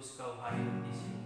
Kudus Kau hadir di sini.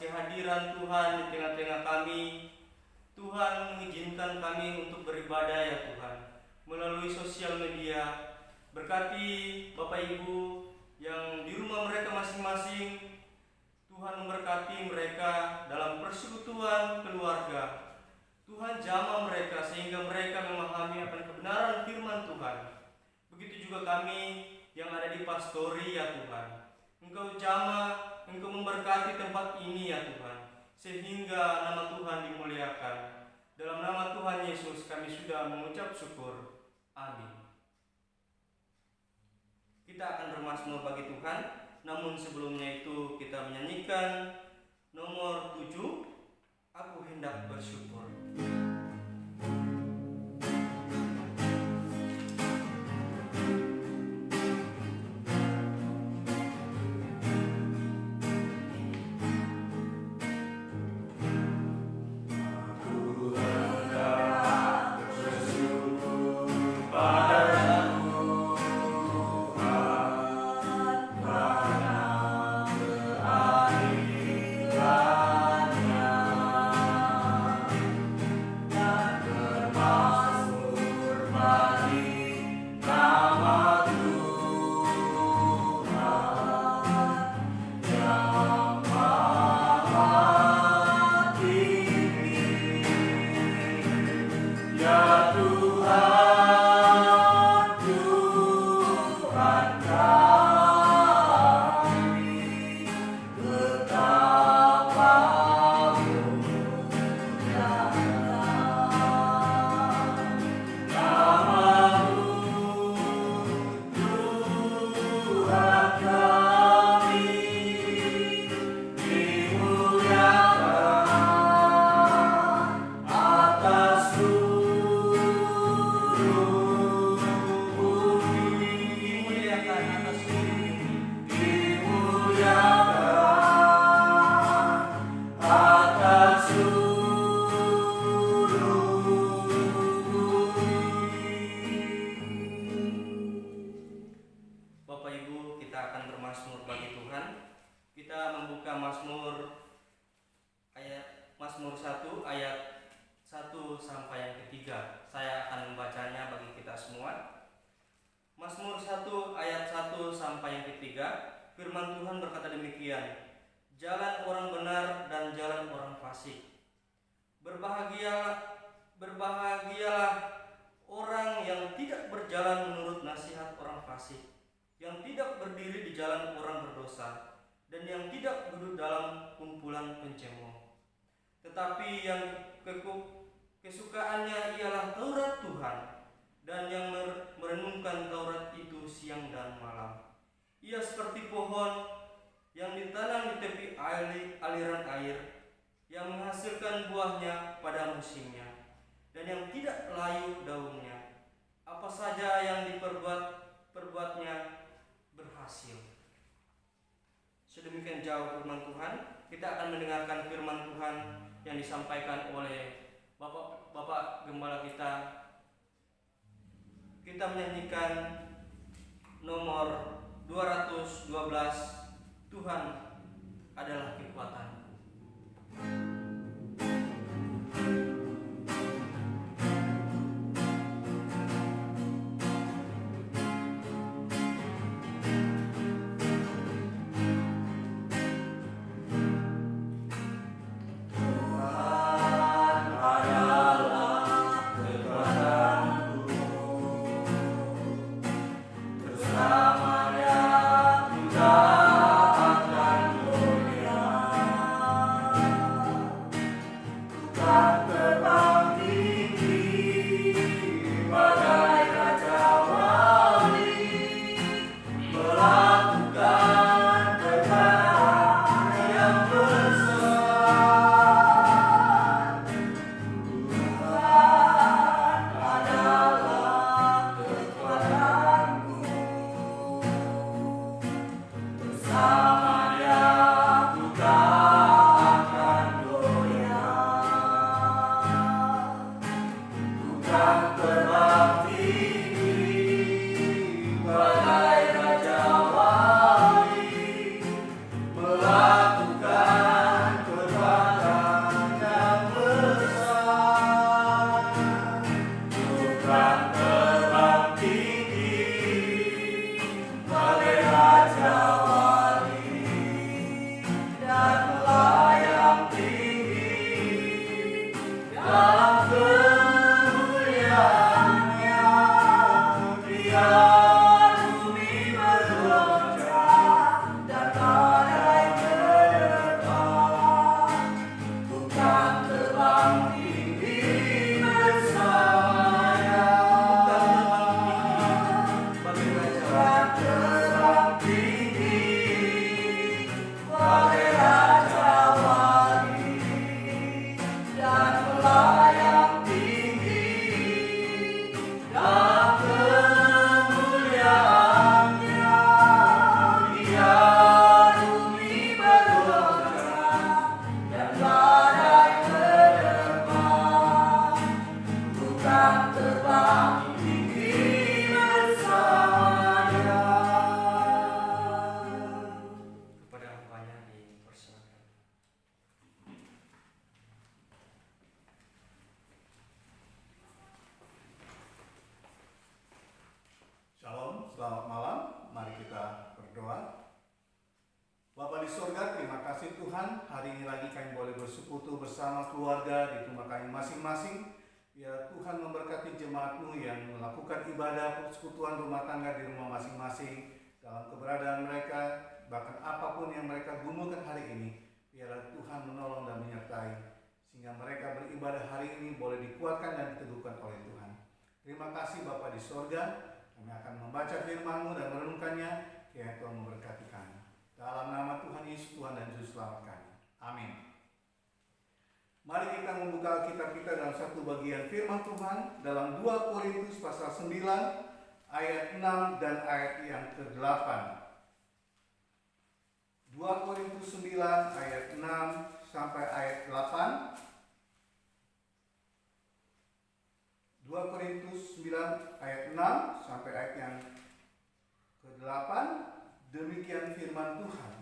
Kehadiran Tuhan di tengah-tengah kami. Tuhan mengizinkan kami untuk beribadah ya Tuhan melalui sosial media. Berkati Bapak Ibu yang di rumah mereka masing-masing. Tuhan memberkati mereka dalam persekutuan keluarga. Tuhan jamah mereka sehingga mereka memahami akan kebenaran firman Tuhan. Begitu juga kami yang ada di pastori ya Tuhan. Engkau jamah, Engkau memberkati tempat ini ya Tuhan, sehingga nama Tuhan dimuliakan. Dalam nama Tuhan Yesus kami sudah mengucap syukur. Amin. Kita akan bermazmur bagi Tuhan, namun sebelumnya itu kita menyanyikan nomor 7, Aku Hendak Bersyukur. Bapak Ibu, kita akan bermazmur bagi Tuhan. Kita membuka Mazmur ayat Mazmur 1 ayat 1 sampai yang ketiga. Saya akan membacanya bagi kita semua. Mazmur 1 ayat 1 sampai yang ketiga. Firman Tuhan berkata demikian. Jalan orang benar dan jalan orang fasik. Berbahagialah orang yang tidak berjalan menurut nasihat orang fasik, yang tidak berdiri di jalan orang berdosa, dan yang tidak duduk dalam kumpulan pencemooh. Tetapi yang kesukaannya ialah Taurat Tuhan, dan yang merenungkan Taurat itu siang dan malam. Ia seperti pohon yang ditanam di tepi aliran air, yang menghasilkan buahnya pada musimnya, dan yang tidak layu daunnya. Apa saja yang diperbuatnya berhasil. Sedemikian jauh firman Tuhan. Kita akan mendengarkan firman Tuhan yang disampaikan oleh Bapak Gembala kita. Kita menyanyikan nomor 212, Tuhan adalah kekuatanku. Selamat malam, mari kita berdoa. Bapa di surga, terima kasih Tuhan, hari ini lagi kami boleh bersekutu bersama keluarga di rumah kami masing-masing. Ya Tuhan memberkati jemaat-Mu yang melakukan ibadah persekutuan rumah tangga di rumah masing-masing dalam keberadaan mereka, bahkan apapun yang mereka gumulkan hari ini. Biarlah Tuhan menolong dan menyertai, sehingga mereka beribadah hari ini boleh dikuatkan dan diteguhkan oleh Tuhan. Terima kasih Bapa di surga. Kami akan membaca firman-Mu dan merenungkannya, kiranya Tuhan memberkati kami. Dalam nama Tuhan Yesus, Tuhan dan Juru Selamat kami. Amin. Mari kita membuka Alkitab kita dalam satu bagian firman Tuhan dalam 2 Korintus pasal 9 ayat 6 dan ayat yang ke-8. 2 Korintus 9 ayat 6 sampai ayat 8. 2 Korintus 9 ayat 6 sampai ayat yang ke-8. Demikian firman Tuhan.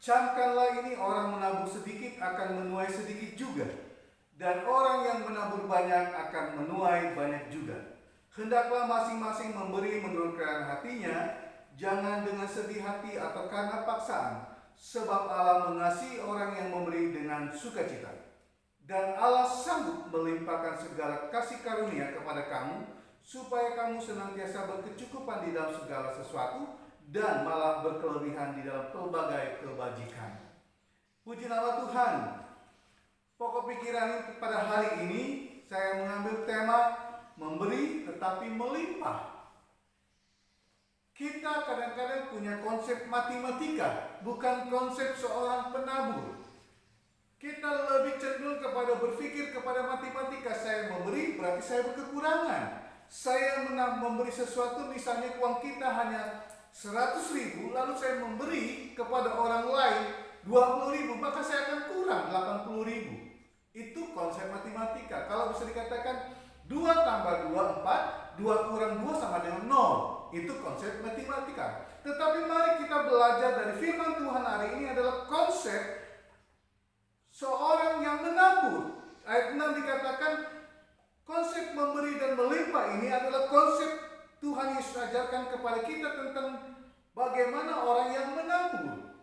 Camkanlah ini, orang menabur sedikit akan menuai sedikit juga, dan orang yang menabur banyak akan menuai banyak juga. Hendaklah masing-masing memberi menurut kehendak hatinya, jangan dengan sedih hati atau karena paksaan, sebab Allah mengasihi orang yang memberi dengan sukacita. Dan Allah sanggup melimpahkan segala kasih karunia kepada kamu, supaya kamu senantiasa berkecukupan di dalam segala sesuatu, dan malah berkelebihan di dalam pelbagai kebajikan. Puji nama Tuhan. Pokok pikiran pada hari ini saya mengambil tema memberi tetapi melimpah. Kita kadang-kadang punya konsep matematika, bukan konsep seorang penabur. Kita lebih cenderung kepada berpikir kepada matematika. Saya memberi berarti saya berkekurangan. Saya memberi sesuatu, misalnya uang kita hanya 100.000, lalu saya memberi kepada orang lain 20.000, maka saya akan kurang 80.000. Itu konsep matematika. Kalau bisa dikatakan 2 tambah 2 4, 2 kurang 2 sama dengan 0. Itu konsep matematika. Tetapi mari kita belajar dari firman Tuhan hari ini adalah konsep seorang yang menabur. Ayat 6 dikatakan konsep memberi dan melimpah ini adalah konsep Tuhan Yesus ajarkan kepada kita tentang bagaimana orang yang menabur.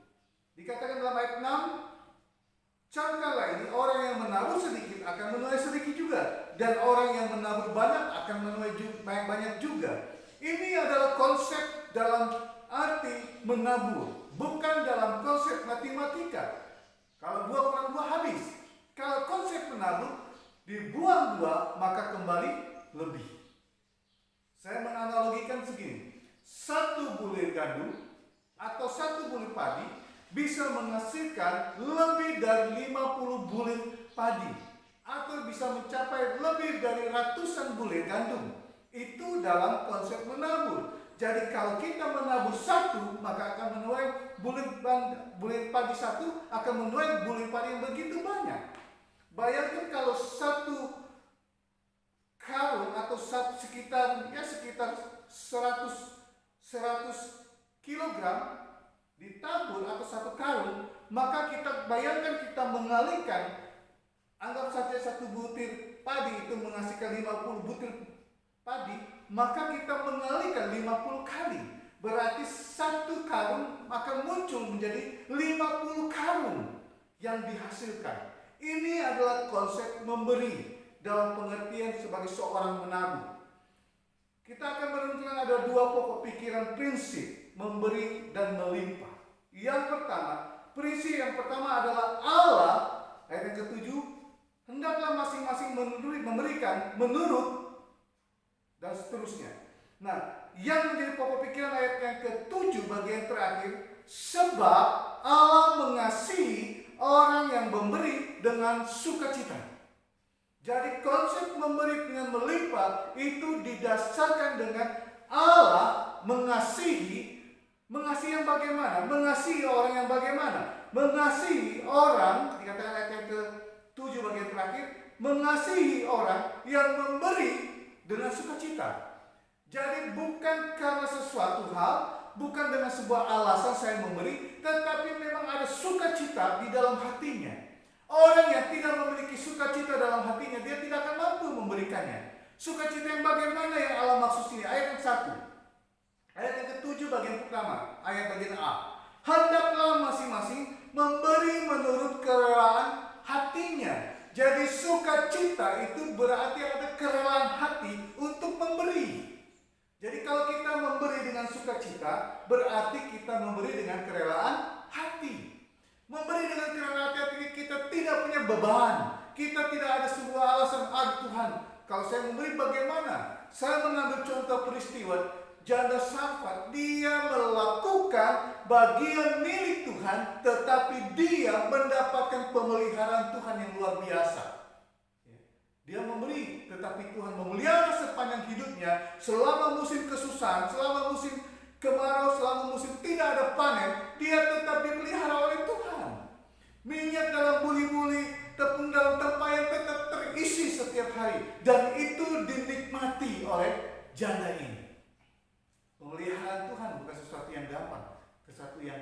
Dikatakan dalam ayat 6, camkanlah ini, orang yang menabur sedikit akan menuai sedikit juga, dan orang yang menabur banyak akan menuai banyak juga. Ini adalah konsep dalam arti menabur, bukan dalam konsep matematika. Kalau 2 kurang 2 habis. Kalau konsep menabur, dibuang 2 maka kembali lebih. Saya menganalogikan segini, 1 bulir gandum atau 1 bulir padi bisa menghasilkan lebih dari 50 bulir padi, atau bisa mencapai lebih dari ratusan bulir gandum. Itu dalam konsep menabur. Jadi kalau kita menabur 1, maka akan menuai bulir padi 1 akan menuai bulir padi yang begitu banyak. Bayangkan kalau 1 karung atau sekitar 100 kilogram ditabur atau 1 karung, maka kita bayangkan kita mengalihkan, anggap saja 1 butir padi itu menghasilkan 50 butir padi, maka kita mengalihkan 50 kali. Berarti 1 karung akan muncul menjadi 50 karung yang dihasilkan. Ini adalah konsep memberi dalam pengertian sebagai seorang menabur. Kita akan merenungkan ada 2 pokok pikiran prinsip memberi dan melimpah. Yang pertama, prinsip yang pertama adalah Allah, ayat yang ke-7, hendaklah masing-masing memberikan menurut, dan seterusnya. Nah, yang menjadi pokok pikiran ayat yang ke-7 bagian terakhir, sebab Allah mengasihi orang yang memberi dengan sukacita. Jadi konsep memberi dengan melimpah itu didasarkan dengan Allah mengasihi yang bagaimana? Mengasihi orang yang bagaimana? Mengasihi orang, dikatakan ayat yang ke-7 bagian terakhir, mengasihi orang yang memberi dengan sukacita. Jadi bukan karena sesuatu hal, bukan dengan sebuah alasan saya memberi, tetapi memang ada sukacita di dalam hatinya. Orang yang tidak memiliki sukacita dalam hatinya, dia tidak akan mampu memberikannya. Sukacita yang bagaimana yang Allah maksud sini? Ayat yang 1. Ayat yang ke-7 bagian pertama, ayat bagian A. Hendaklah masing-masing memberi menurut kerelaan hatinya. Jadi sukacita itu berarti ada kerelaan hati untuk memberi. Jadi kalau kita memberi dengan sukacita, berarti kita memberi dengan kerelaan hati. Memberi dengan kerelaan hati, kita tidak punya beban. Kita tidak ada sebuah alasan, Tuhan, kalau saya memberi bagaimana? Saya mengambil contoh peristiwa janda Sarfat. Dia melakukan bagian milik Tuhan, tetapi dia mendapatkan pemeliharaan Tuhan yang luar biasa. Dia memberi, tetapi Tuhan memelihara sepanjang hidupnya. Selama musim kesusahan, selama musim kemarau, selama musim tidak ada panen, dia tetap dipelihara oleh Tuhan. Minyak dalam buli-buli, tepung dalam tempayan tetap terisi setiap hari. Dan itu dinikmati oleh janda ini. Pemeliharaan Tuhan bukan sesuatu yang gampang, sesuatu yang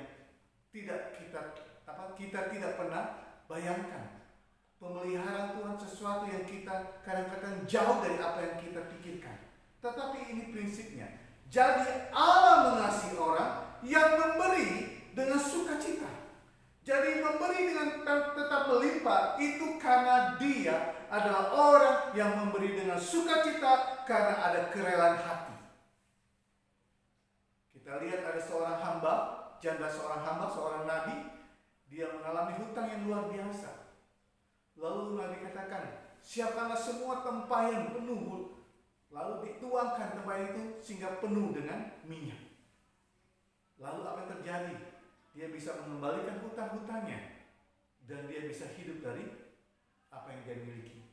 tidak kita kita tidak pernah bayangkan. Pemeliharaan Tuhan sesuatu yang kita kadang-kadang jauh dari apa yang kita pikirkan. Tetapi ini prinsipnya. Jadi Allah mengasihi orang yang memberi dengan sukacita. Jadi memberi dengan tetap melimpah itu karena dia adalah orang yang memberi dengan sukacita karena ada kerelaan hati. Kita lihat ada seorang hamba, janda seorang hamba, seorang nabi, dia mengalami hutang yang luar biasa. Lalu Nabi katakan, siapkanlah semua tempayan penuh, lalu dituangkan tempayan itu sehingga penuh dengan minyak. Lalu apa yang terjadi? Dia bisa mengembalikan hutang-hutangnya dan dia bisa hidup dari apa yang dia miliki.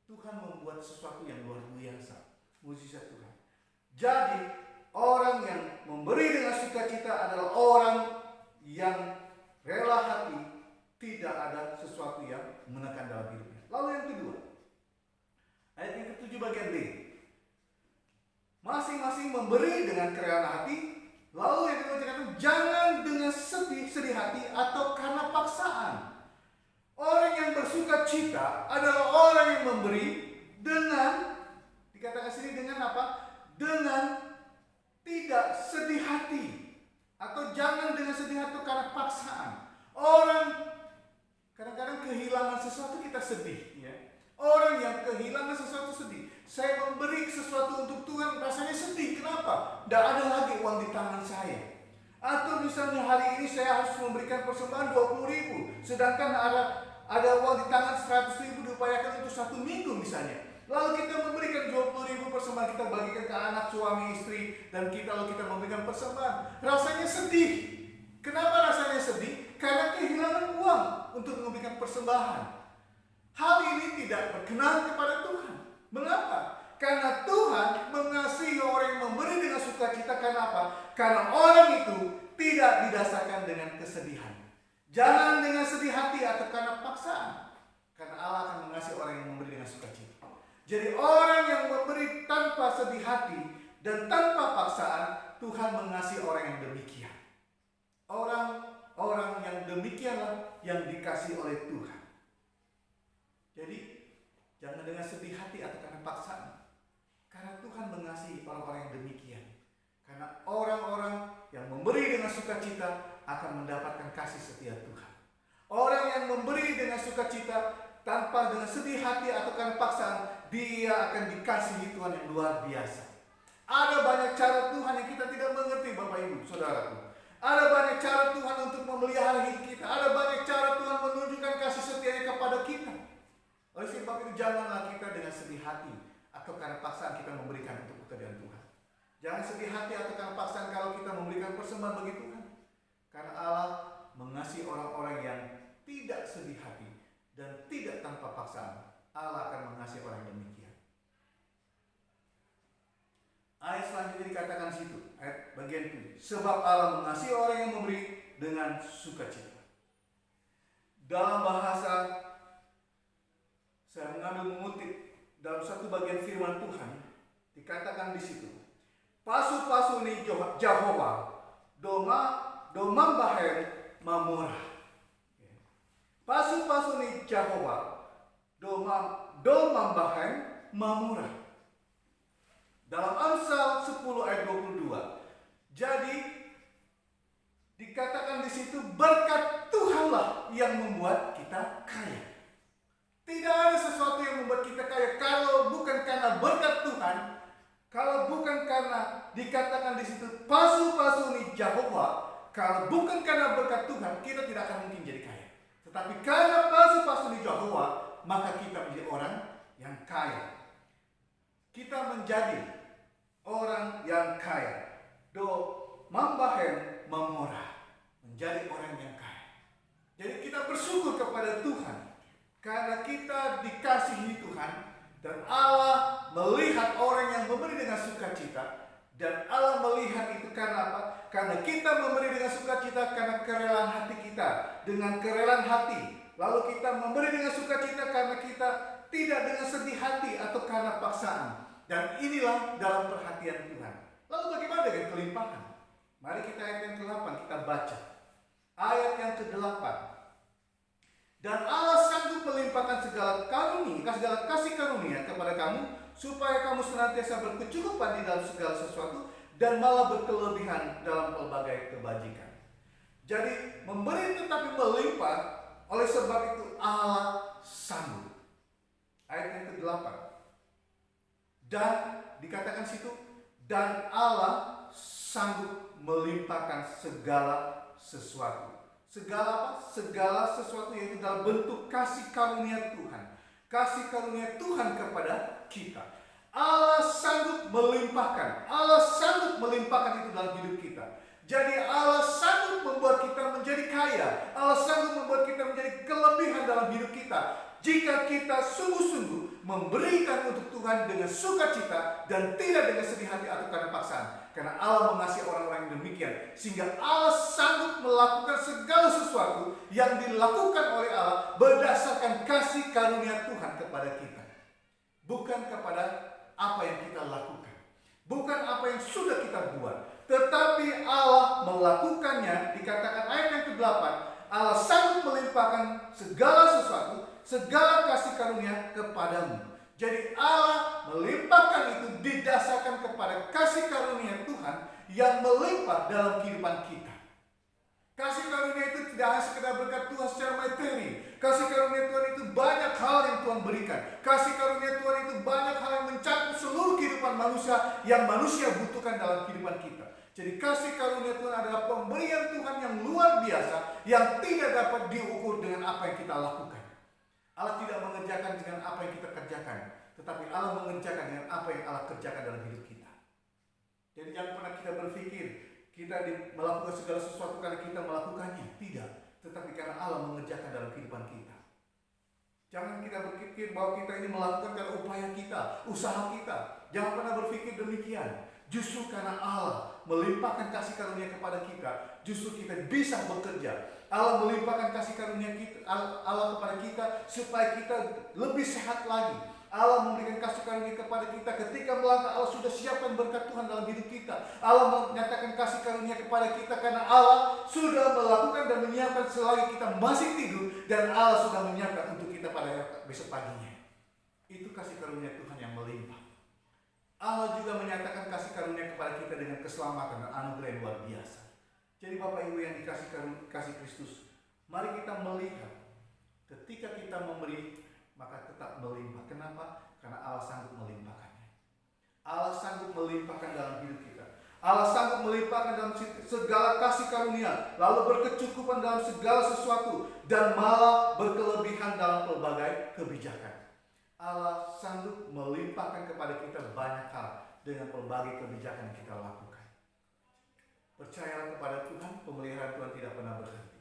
Tuhan membuat sesuatu yang luar biasa, mukjizat Tuhan. Jadi orang yang memberi dengan sukacita adalah orang yang rela hati, tidak ada sesuatu yang menekan dalam hidupnya. Lalu yang kedua, ayat yang ke-7 bagian B. Masing-masing memberi dengan kerelaan hati. Lalu yang kedua dikatakan, jangan dengan sedih hati atau karena paksaan. Orang yang bersuka cita adalah orang yang memberi dengan, dikatakan sini dengan apa? Dengan tidak sedih hati. Atau jangan dengan sedih hati karena paksaan. Orang kadang-kadang kehilangan sesuatu kita sedih, ya. Orang yang kehilangan sesuatu sedih. Saya memberi sesuatu untuk Tuhan rasanya sedih. Kenapa? Tidak ada lagi uang di tangan saya. Atau misalnya hari ini saya harus memberikan persembahan 20.000, sedangkan ada uang di tangan 100.000 diupayakan untuk 1 minggu misalnya. Lalu kita memberikan 20.000 persembahan, kita bagikan ke anak, suami, istri, dan lalu kita memberikan persembahan. Rasanya sedih. Kenapa rasanya sedih? Karena kehilangan uang untuk memberikan persembahan. Hal ini tidak berkenan kepada Tuhan. Mengapa? Karena Tuhan mengasihi orang yang memberi dengan sukacita. Karena apa? Karena orang itu tidak didasarkan dengan kesedihan. Jangan dengan sedih hati atau karena paksaan. Karena Allah akan mengasihi orang yang memberi dengan sukacita. Jadi orang yang memberi tanpa sedih hati dan tanpa paksaan, Tuhan mengasihi orang yang demikian. Orang yang demikianlah yang dikasihi oleh Tuhan. Jadi jangan dengan sedih hati atau karena paksaan. Karena Tuhan mengasihi orang-orang yang demikian. Karena orang-orang yang memberi dengan sukacita akan mendapatkan kasih setia Tuhan. Orang yang memberi dengan sukacita tanpa dengan sedih hati atau karena paksaan, dia akan dikasihi Tuhan yang luar biasa. Ada banyak cara Tuhan yang kita tidak mengerti, Bapak Ibu, Saudaraku. Ada banyak cara Tuhan untuk memelihara hidup kita. Ada banyak cara Tuhan menunjukkan kasih setianya kepada kita. Oleh sebab itu janganlah kita dengan sedih hati atau karena paksaan kita memberikan untuk pekerjaan Tuhan. Jangan sedih hati atau karena paksaan kalau kita memberikan persembahan bagi Tuhan. Karena Allah mengasihi orang-orang yang tidak sedih hati dan tidak tanpa paksaan. Allah akan mengasihi orang yang demikian. Ayat selanjutnya dikatakan situ, ayat bagian 7. Sebab Allah mengasihi orang yang memberi dengan sukacita. Dalam bahasa, saya mengutip dalam satu bagian firman Tuhan, dikatakan di situ, pasu-pasu ni Jehovah, domam bahen mamurah. Pasu-pasu ni Jehovah, domam bahen mamurah. Dalam Amsal 10 ayat 22. Jadi dikatakan di situ berkat Tuhanlah yang membuat kita kaya. Tidak ada sesuatu yang membuat kita kaya kalau bukan karena berkat Tuhan, kalau bukan karena dikatakan di situ pasu-pasu ni Jehovah, kalau bukan karena berkat Tuhan, kita tidak akan mungkin jadi kaya. Tetapi karena pasu-pasu ni Jehovah, maka kita menjadi orang yang kaya. Kita menjadi orang yang kaya. Mambahen mamorah, menjadi orang yang kaya. Jadi kita bersyukur kepada Tuhan karena kita dikasihi Tuhan dan Allah melihat orang yang memberi dengan sukacita, dan Allah melihat itu karena apa? Karena kita memberi dengan sukacita karena kerelaan hati kita, dengan kerelaan hati. Lalu kita memberi dengan sukacita karena kita tidak dengan sedih hati atau karena paksaan. Dan inilah dalam perhatian Tuhan. Lalu bagaimana dengan kelimpahan? Mari kita ayat yang ke-8 kita baca. Ayat yang ke-8. Dan Allah sanggup melimpahkan segala kasih karunia kepada kamu, supaya kamu senantiasa berkecukupan di dalam segala sesuatu dan malah berkelebihan dalam pelbagai kebajikan. Jadi memberi tetapi melimpah, oleh sebab itu Allah sanggup. Ayat yang ke-8. Dan dikatakan situ, dan Allah sanggup melimpahkan segala sesuatu. Segala apa? Segala sesuatu, yaitu dalam bentuk kasih karunia Tuhan. Kasih karunia Tuhan kepada kita. Allah sanggup melimpahkan. Allah sanggup melimpahkan itu dalam hidup kita. Jadi Allah sanggup membuat kita menjadi kaya. Allah sanggup membuat kita menjadi kelebihan dalam hidup kita. Jika kita sungguh-sungguh memberikan untuk Tuhan dengan sukacita dan tidak dengan sedih hati atau karena paksaan. Karena Allah mengasihi orang-orang yang demikian, sehingga Allah sanggup melakukan segala sesuatu yang dilakukan oleh Allah berdasarkan kasih karunia Tuhan kepada kita. Bukan kepada apa yang kita lakukan, bukan apa yang sudah kita buat, tetapi Allah melakukannya. Dikatakan ayat yang ke-8, Allah sanggup melimpahkan segala sesuatu, segala kasih karunia kepadamu. Jadi Allah melimpahkan itu didasarkan kepada kasih karunia Tuhan yang melimpah dalam kehidupan kita. Kasih karunia itu tidak hanya sekedar berkat Tuhan secara materi. Kasih karunia Tuhan itu banyak hal yang Tuhan berikan. Kasih karunia Tuhan itu banyak hal yang mencakup seluruh kehidupan manusia yang manusia butuhkan dalam kehidupan kita. Jadi kasih karunia Tuhan adalah pemberian Tuhan yang luar biasa, yang tidak dapat diukur dengan apa yang kita lakukan. Allah tidak mengerjakan dengan apa yang kita kerjakan, tetapi Allah mengerjakan dengan apa yang Allah kerjakan dalam hidup kita. Jadi jangan pernah kita berpikir kita melakukan segala sesuatu karena kita melakukannya. Tidak, tetapi karena Allah mengerjakan dalam kehidupan kita. Jangan kita berpikir bahwa kita ini melakukan karena upaya kita, usaha kita. Jangan pernah berpikir demikian. Justru karena Allah melimpahkan kasih karunia kepada kita, justru kita bisa bekerja. Allah melimpahkan kasih karunia Allah kepada kita supaya kita lebih sehat lagi. Allah memberikan kasih karunia kepada kita ketika melangkah. Allah sudah siapkan berkat Tuhan dalam hidup kita. Allah menyatakan kasih karunia kepada kita karena Allah sudah melakukan dan menyiapkan selagi kita masih tidur, dan Allah sudah menyiapkan untuk kita pada besok paginya. Itu kasih karunia Tuhan yang melimpah. Allah juga menyatakan kasih karunia kepada kita dengan keselamatan dan anugerah yang luar biasa. Jadi Bapak Ibu yang dikasih kasih Kristus, mari kita melihat ketika kita memberi maka tetap melimpah. Kenapa? Karena Allah sanggup melimpahkannya. Allah sanggup melimpahkan dalam hidup kita. Allah sanggup melimpahkan dalam segala kasih karunia, lalu berkecukupan dalam segala sesuatu, dan malah berkelebihan dalam pelbagai kebijakan. Allah sanggup melimpahkan kepada kita banyak hal dengan pelbagai kebijakan yang kita lakukan. Percayalah kepada Tuhan, pemeliharaan Tuhan tidak pernah berhenti.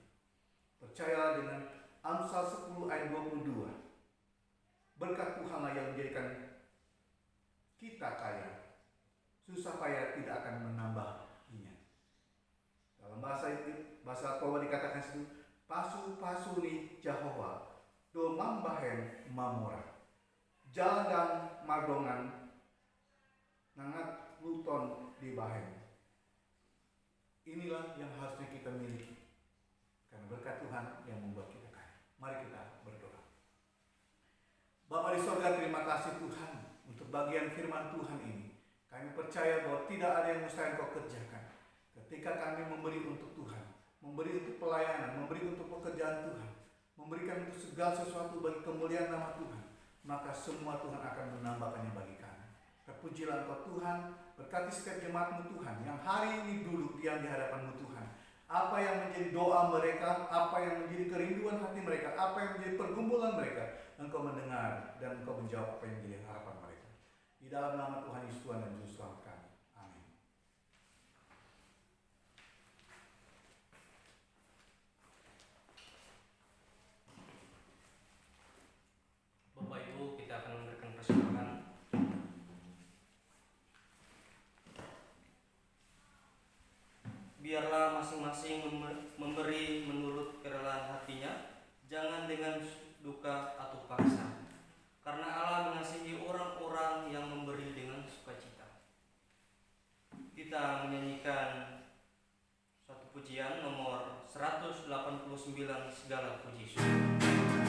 Percayalah dengan Amsal 10 ayat 22. Berkat Tuhanlah yang menjadikan kita kaya, susah payah tidak akan menambahinya. Dalam bahasa Toba dikatakan situ, pasu-pasuni Jehovah, domambahen mamora. Jalan dan mardongan nangat luton di bahen. Inilah yang harusnya kita miliki, karena berkat Tuhan yang membuat kita kaya. Mari kita berdoa. Bapa di sorga, terima kasih Tuhan untuk bagian firman Tuhan ini. Kami percaya bahwa tidak ada yang mustahil Kau kerjakan. Ketika kami memberi untuk Tuhan, memberi untuk pelayanan, memberi untuk pekerjaan Tuhan, memberikan untuk segala sesuatu bagi kemuliaan nama Tuhan, maka semua Tuhan akan menambahkannya bagi kami. Terpujilah Engkau Tuhan, berkati setiap jemaat-Mu Tuhan yang hari ini duduk diam di hadapan-Mu Tuhan. Apa yang menjadi doa mereka, apa yang menjadi kerinduan hati mereka, apa yang menjadi pergumulan mereka, Engkau mendengar dan Engkau menjawab apa yang menjadi harapan mereka. Di dalam nama Tuhan Yesus, Tuhan dan Juru Selamat kami. Amin. Bapak Ibu, kita akan memberikan persembahan. Biarlah masing-masing memberi menurut kerelaan hatinya, jangan dengan duka atau paksa. Karena Allah mengasihi orang-orang yang memberi dengan sukacita. Kita menyanyikan suatu pujian nomor 189, segala puji syukur.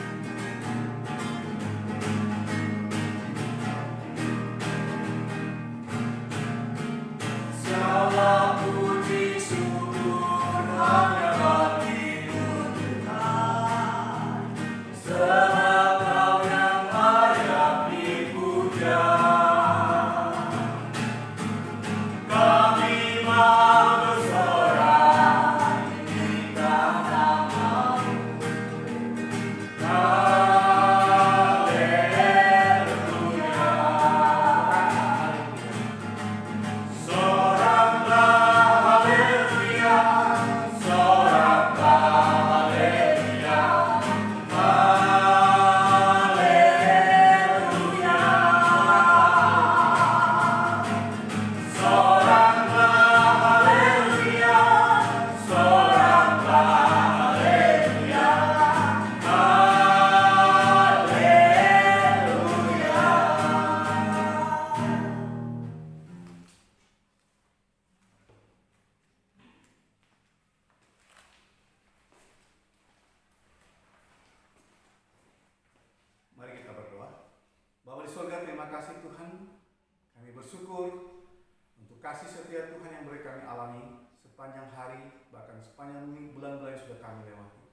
kasih setia Tuhan yang boleh kami alami sepanjang hari, bahkan sepanjang bulan-bulan yang sudah kami lewati.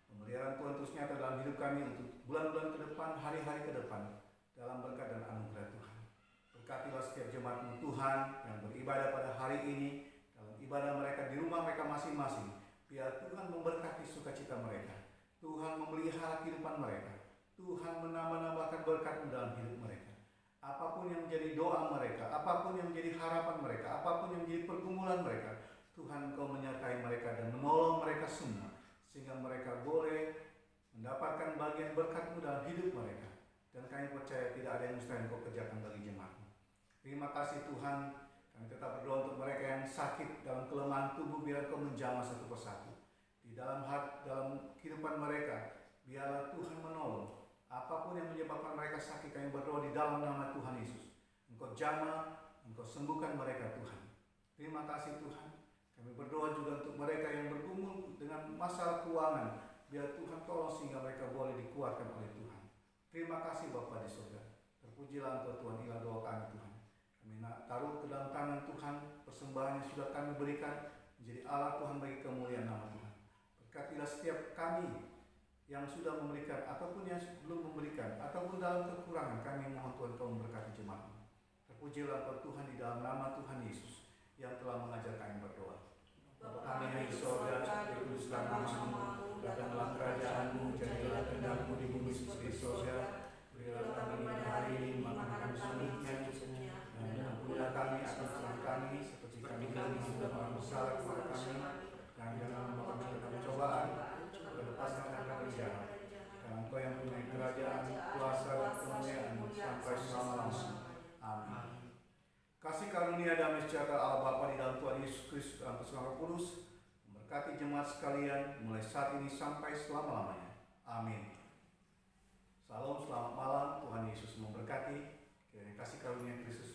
Pemeliharaan Tuhan terus nyata dalam hidup kami untuk bulan-bulan ke depan, hari-hari ke depan, dalam berkat dan anugerah Tuhan. Berkatilah setiap jemaat-Mu Tuhan yang beribadah pada hari ini, dalam ibadah mereka di rumah mereka masing-masing. Biar Tuhan memberkati sukacita mereka, Tuhan memelihara kehidupan mereka, Tuhan menambah-nambahkan berkat dalam hidup mereka. Apapun yang menjadi doa mereka, apapun yang menjadi harapan mereka, apapun yang menjadi pergumulan mereka, Tuhan Engkau menyertai mereka dan menolong mereka semua, sehingga mereka boleh mendapatkan bagian berkat-Mu dalam hidup mereka. Dan kami percaya tidak ada yang mustahil Engkau kerjakan bagi jemaat-Mu. Terima kasih Tuhan, kami tetap berdoa untuk mereka yang sakit dalam kelemahan tubuh, biar Engkau menjamah satu persatu. Di dalam kehidupan mereka, biarlah Tuhan menolong. Apapun yang menyebabkan mereka sakit, kami berdoa di dalam nama Tuhan Yesus. Engkau jamah, Engkau sembuhkan mereka Tuhan. Terima kasih Tuhan. Kami berdoa juga untuk mereka yang bergumul dengan masalah keuangan. Biar Tuhan tolong sehingga mereka boleh dikuatkan oleh Tuhan. Terima kasih Bapa di surga. Terpujilah Engkau Tuhan, inilah doa kami Tuhan. Kami taruh ke dalam tangan Tuhan persembahan yang sudah kami berikan menjadi Allah Tuhan bagi kemuliaan nama Tuhan. Berkatilah setiap kami yang sudah memberikan ataupun yang belum memberikan ataupun dalam kekurangan, kami mohon Tuhan Kau memberkati jemaat-Mu. Terpujilah Engkau Tuhan di dalam nama Tuhan Yesus yang telah mengajar kami berdoa. Bapa kami yang di sorga, dikuduskan nama-Mu, datanglah kerajaan-Mu, jadilah kehendak-Mu di bumi seperti di sorga. Berilah kami pada hari ini makanan kami secukupnya, dan ampunilah kami atas kesalahan kami, seperti kami juga orang bersalah kepada kami, dan jangan membawa kami ke dalam pencobaan, lepaskan kami dari jahat. Karena Engkau yang punya kerajaan, kuasa dan kemuliaan sampai selama-lamanya. Amin. Kasih karunia damai sejahtera Allah Bapa di dalam Tuhan Yesus Kristus dalam persekutuan Roh Kudus memberkati jemaat sekalian mulai saat ini sampai selama-lamanya. Amin. Salam, selamat malam. Tuhan Yesus memberkati. Kiranya kasih karunia Kristus